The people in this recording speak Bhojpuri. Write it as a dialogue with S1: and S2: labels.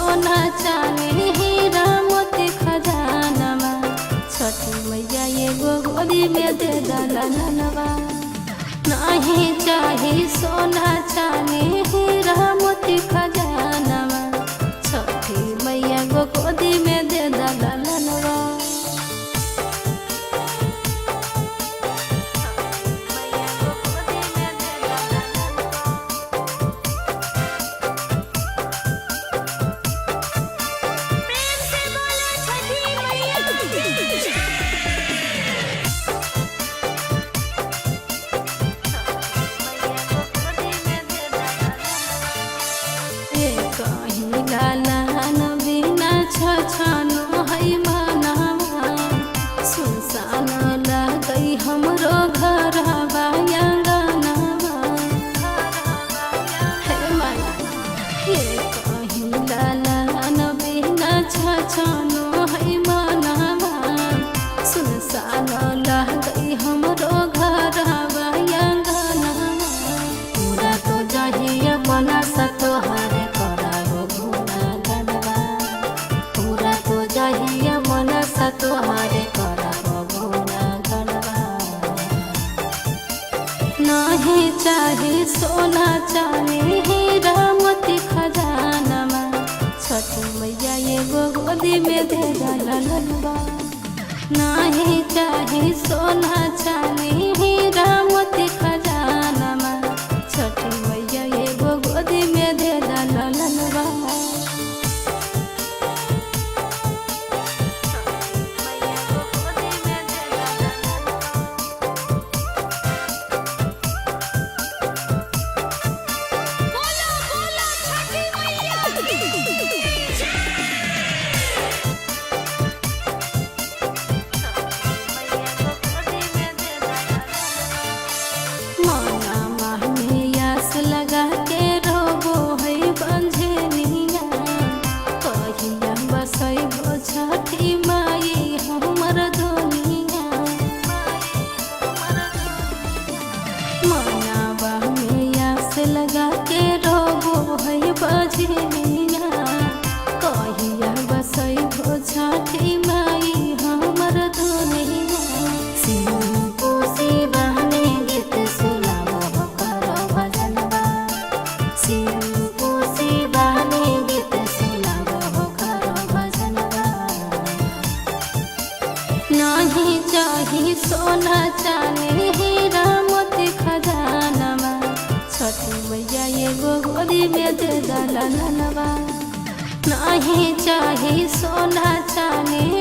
S1: सोना चांदी हीरा मोती खजानवा छठी मैया एगो गोदी में दे दलनवा। नहीं चाही सोना चांदी हीरा मोती खजानवा छठी मैया गो गोदी में दे दलनवा। कहीं लालन बिना छछनो है मनवा सुनसान लगई हमरो घरवा आंगनवा। हे माया ये कहीं लालन बिना छछनो है मनवा सुनसान लगई हमरो घरवा आंगनवा। पूरा तो जहिया बना सतोहर तोहारे नहीं चाही सोना चांदी हीरा मोती खजानवा छठी मैया एगो गोदी में दे दलनवा। नहीं चाही सोना चांदी हीरा मोती खजानवा छठी मैया एगो गोदी में दे दलनवा। लगा के रोबो है बंझनिया कहिया बसैबो छठी माई हमर दुनिया। मनावा में आस लगा के रोबो है बंझनिया कहिया बसैबो छठी माई हमर दुनिया। नहीं चाही सोना चांदी हीरा मोती खजानवा छठी मैया एगो गोदी में दे दलनवा। नहीं चाही सोना चांदी